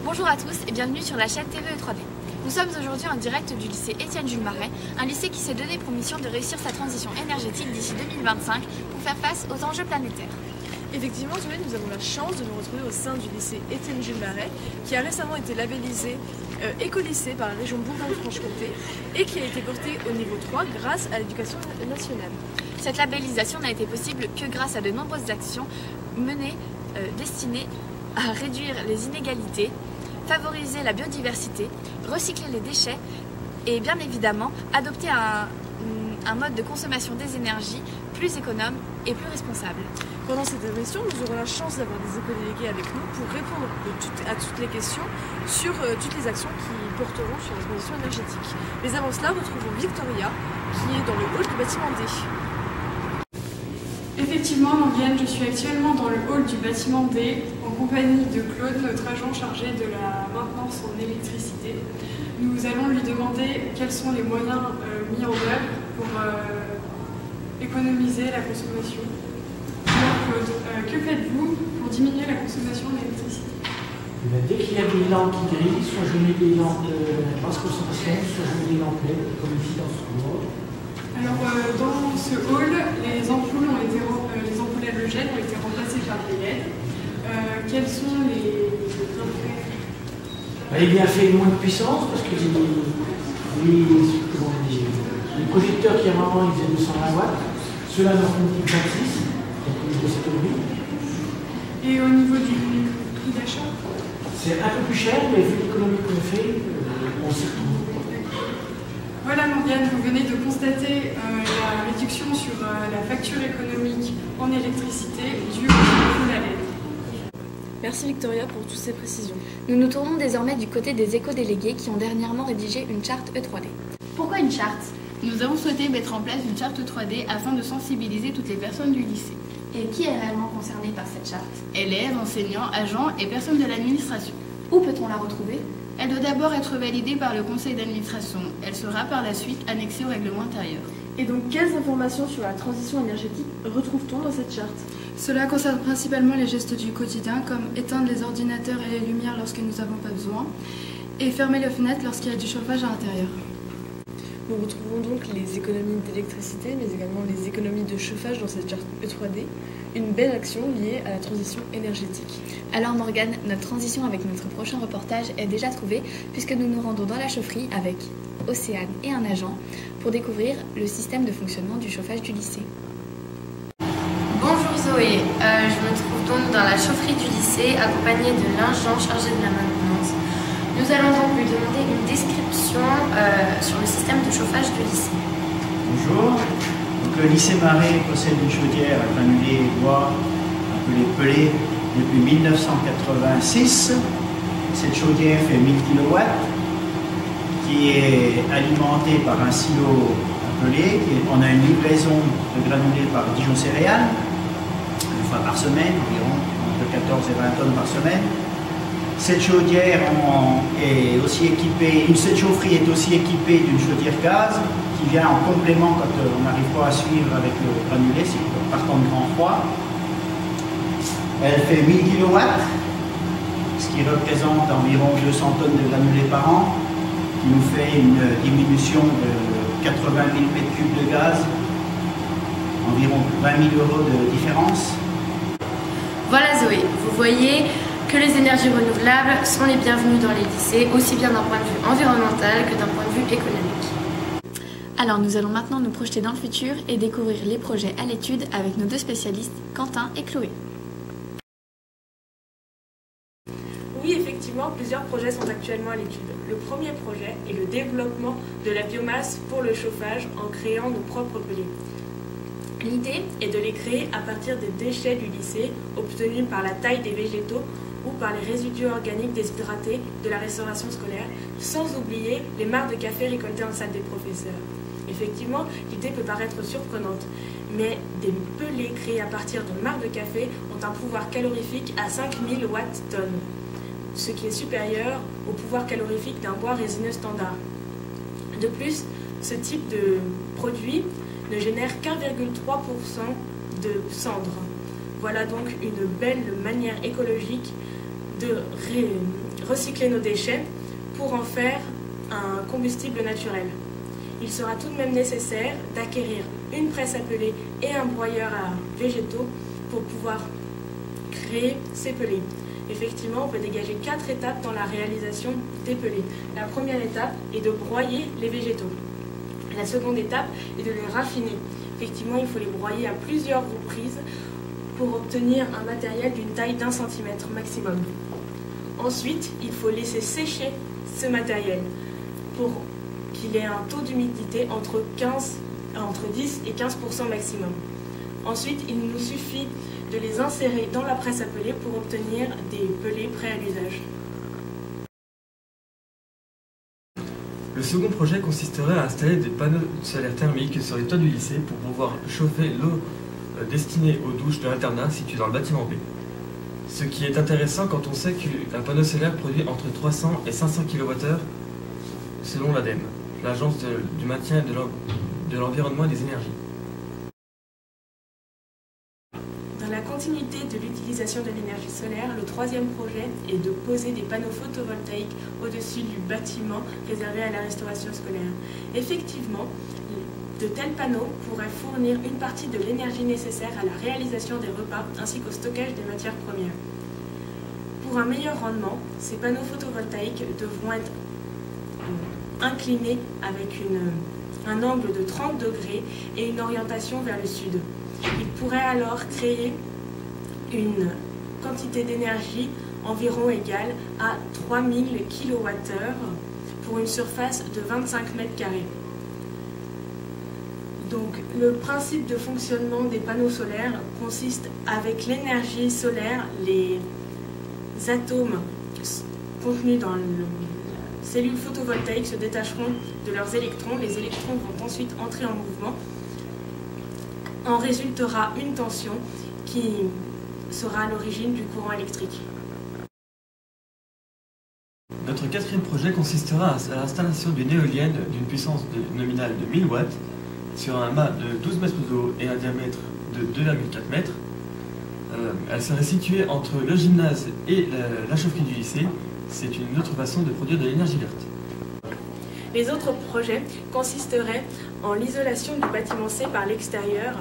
Bonjour à tous et bienvenue sur la chaîne TVE3D. Nous sommes aujourd'hui en direct du lycée Étienne Jules Marais, un lycée qui s'est donné pour mission de réussir sa transition énergétique d'ici 2025 pour faire face aux enjeux planétaires. Effectivement, Zoé, nous avons la chance de nous retrouver au sein du lycée Étienne Jules Marais, qui a récemment été labellisé écolycée par la région Bourgogne-Franche-Comté et qui a été porté au niveau 3 grâce à l'éducation nationale. Cette labellisation n'a été possible que grâce à de nombreuses actions menées destinées à réduire les inégalités, favoriser la biodiversité, recycler les déchets et bien évidemment adopter un mode de consommation des énergies plus économe et plus responsable. Pendant cette émission, nous aurons la chance d'avoir des éco-délégués avec nous pour répondre à toutes les questions sur toutes les actions qui porteront sur la transition énergétique. Mais avant cela, retrouvons Victoria qui est dans le hall du bâtiment D. Effectivement, Morgane, je suis actuellement dans le hall du bâtiment D en compagnie de Claude, notre agent chargé de la maintenance en électricité. Nous allons lui demander quels sont les moyens mis en œuvre pour économiser la consommation. Alors Claude, que faites-vous pour diminuer la consommation d'électricité? Dès qu'il y a des lampes qui grillent, soit je mets des lampes de basse consommation, soit je mets des lampes LED, comme ici dans ce cours. Alors dans ce hall, les ampoules halogènes ont été remplacées par des LED. Quels sont les intérêts? Il bien fait moins de puissance parce que les projecteurs qui avant ils faisaient 220 watts, ceux-là n'en font que 26, donc de cette autonomie. Et au niveau du prix d'achat? C'est un peu plus cher, mais vu l'économie qu'on fait, on s'y retrouve. Voilà Morgane, vous venez de constater la réduction sur la facture économique en électricité due au coût à l'aide. Merci Victoria pour toutes ces précisions. Nous nous tournons désormais du côté des éco-délégués qui ont dernièrement rédigé une charte E3D. Pourquoi une charte? Nous avons souhaité mettre en place une charte 3D afin de sensibiliser toutes les personnes du lycée. Et qui est réellement concerné par cette charte? Élèves, enseignants, agents et personnes de l'administration. Où peut-on la retrouver? Elle doit d'abord être validée par le conseil d'administration. Elle sera par la suite annexée au règlement intérieur. Et donc, quelles informations sur la transition énergétique retrouve-t-on dans cette charte? Cela concerne principalement les gestes du quotidien, comme éteindre les ordinateurs et les lumières lorsque nous n'avons pas besoin, et fermer les fenêtres lorsqu'il y a du chauffage à l'intérieur. Nous retrouvons donc les économies d'électricité, mais également les économies de chauffage dans cette charte E3D, une belle action liée à la transition énergétique. Alors Morgane, notre transition avec notre prochain reportage est déjà trouvée puisque nous nous rendons dans la chaufferie avec Océane et un agent pour découvrir le système de fonctionnement du chauffage du lycée. Bonjour Zoé, je me trouve donc dans la chaufferie du lycée accompagnée de l'agent chargé de la maintenance. Nous allons donc lui demander une description sur le système de chauffage du lycée. Bonjour. Donc, le lycée Marais possède une chaudière à granulés bois appelée Pelé depuis 1986. Cette chaudière fait 1000 kW qui est alimentée par un silo appelé. On a une livraison de granulés par Dijon Céréales, une fois par semaine, environ entre 14 et 20 tonnes par semaine. Cette chaudière est aussi équipée, cette chaufferie est aussi équipée d'une chaudière gaz qui vient en complément quand on n'arrive pas à suivre avec le granulé, c'est partant de grand froid. Elle fait 1000 kW, ce qui représente environ 200 tonnes de granulés par an, qui nous fait une diminution de 80 000 m3 de gaz, environ 20 000 € de différence. Voilà Zoé, vous voyez que les énergies renouvelables sont les bienvenues dans les lycées, aussi bien d'un point de vue environnemental que d'un point de vue économique. Alors nous allons maintenant nous projeter dans le futur et découvrir les projets à l'étude avec nos deux spécialistes, Quentin et Chloé. Oui, effectivement, plusieurs projets sont actuellement à l'étude. Le premier projet est le développement de la biomasse pour le chauffage en créant nos propres pellets. L'idée est de les créer à partir des déchets du lycée obtenus par la taille des végétaux ou par les résidus organiques déshydratés de la restauration scolaire, sans oublier les marcs de café récoltés en salle des professeurs. Effectivement, l'idée peut paraître surprenante, mais des pellets créés à partir de marcs de café ont un pouvoir calorifique à 5000 watts-tonnes, ce qui est supérieur au pouvoir calorifique d'un bois résineux standard. De plus, ce type de produit ne génère qu'1,3% de cendres. Voilà donc une belle manière écologique de recycler nos déchets pour en faire un combustible naturel. Il sera tout de même nécessaire d'acquérir une presse à pelés et un broyeur à végétaux pour pouvoir créer ces pelés. Effectivement, on peut dégager 4 étapes dans la réalisation des pelés. La première étape est de broyer les végétaux. La seconde étape est de les raffiner. Effectivement, il faut les broyer à plusieurs reprises pour obtenir un matériel d'une taille d'1 centimètre maximum. Ensuite, il faut laisser sécher ce matériel pour qu'il ait un taux d'humidité entre 10 et 15% maximum. Ensuite, il nous suffit de les insérer dans la presse à pelés pour obtenir des pelés prêts à l'usage. Le second projet consisterait à installer des panneaux solaires thermiques sur les toits du lycée pour pouvoir chauffer l'eau destinée aux douches de l'internat situé dans le bâtiment B. Ce qui est intéressant quand on sait qu'un panneau solaire produit entre 300 et 500 kWh selon l'ADEME, l'Agence du maintien de l'environnement et des énergies. Dans la continuité de l'utilisation de l'énergie solaire, le troisième projet est de poser des panneaux photovoltaïques au-dessus du bâtiment réservé à la restauration scolaire. Effectivement, de tels panneaux pourraient fournir une partie de l'énergie nécessaire à la réalisation des repas ainsi qu'au stockage des matières premières. Pour un meilleur rendement, ces panneaux photovoltaïques devront être inclinés avec un angle de 30 degrés et une orientation vers le sud. Ils pourraient alors créer une quantité d'énergie environ égale à 3000 kWh pour une surface de 25 mètres carrés. Donc, le principe de fonctionnement des panneaux solaires consiste avec l'énergie solaire, les atomes contenus dans la cellule photovoltaïque se détacheront de leurs électrons. Les électrons vont ensuite entrer en mouvement. En résultera une tension qui sera à l'origine du courant électrique. Notre quatrième projet consistera à l'installation d'une éolienne d'une puissance nominale de 1000 watts sur un mât de 12 mètres de haut et un diamètre de 2,4 mètres. Elle serait située entre le gymnase et la chaufferie du lycée. C'est une autre façon de produire de l'énergie verte. Les autres projets consisteraient en l'isolation du bâtiment C par l'extérieur,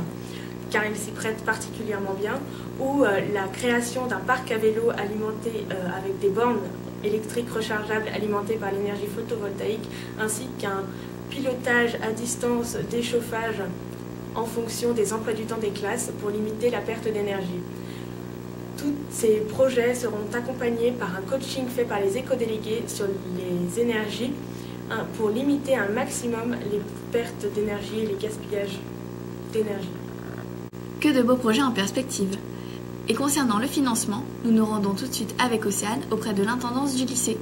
car il s'y prête particulièrement bien, ou la création d'un parc à vélo alimenté avec des bornes électriques rechargeables alimentées par l'énergie photovoltaïque, ainsi qu'un pilotage à distance des chauffages en fonction des emplois du temps des classes pour limiter la perte d'énergie. Tous ces projets seront accompagnés par un coaching fait par les éco-délégués sur les énergies pour limiter un maximum les pertes d'énergie et les gaspillages d'énergie. Que de beaux projets en perspective. Et concernant le financement, nous nous rendons tout de suite avec Océane auprès de l'intendance du lycée.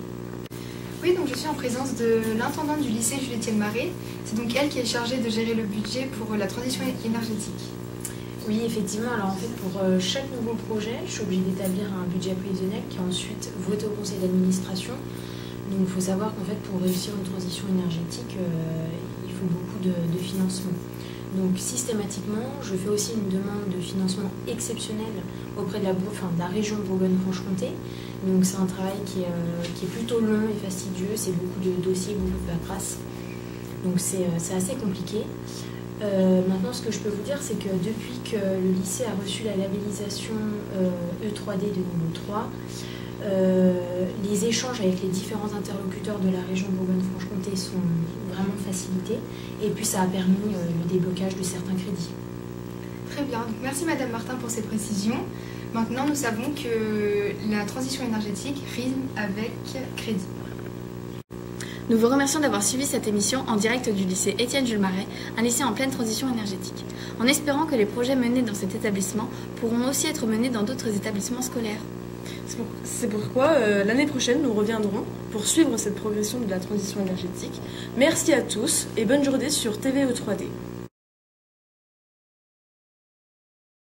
Oui, donc je suis en présence de l'intendante du lycée Jules-Étienne Marais. C'est donc elle qui est chargée de gérer le budget pour la transition énergétique. Oui, effectivement. Alors en fait, pour chaque nouveau projet, je suis obligée d'établir un budget prévisionnel qui est ensuite voté au conseil d'administration. Donc il faut savoir qu'en fait, pour réussir une transition énergétique, il faut beaucoup de financement. Donc systématiquement, je fais aussi une demande de financement exceptionnel auprès de la région Bourgogne-Franche-Comté. Donc c'est un travail qui est plutôt long et fastidieux, c'est beaucoup de dossiers, beaucoup de paperasse. Donc c'est assez compliqué. Maintenant, ce que je peux vous dire, c'est que depuis que le lycée a reçu la labellisation E3D de niveau 3, les échanges avec les différents interlocuteurs de la région Bourgogne-Franche-Comté sont vraiment facilités et puis ça a permis le déblocage de certains crédits. Très bien, donc merci Madame Martin pour ces précisions. Maintenant, nous savons que la transition énergétique rime avec crédit. Nous vous remercions d'avoir suivi cette émission en direct du lycée Étienne Jules Marais, un lycée en pleine transition énergétique, en espérant que les projets menés dans cet établissement pourront aussi être menés dans d'autres établissements scolaires. C'est pourquoi l'année prochaine, nous reviendrons pour suivre cette progression de la transition énergétique. Merci à tous et bonne journée sur TVE3D.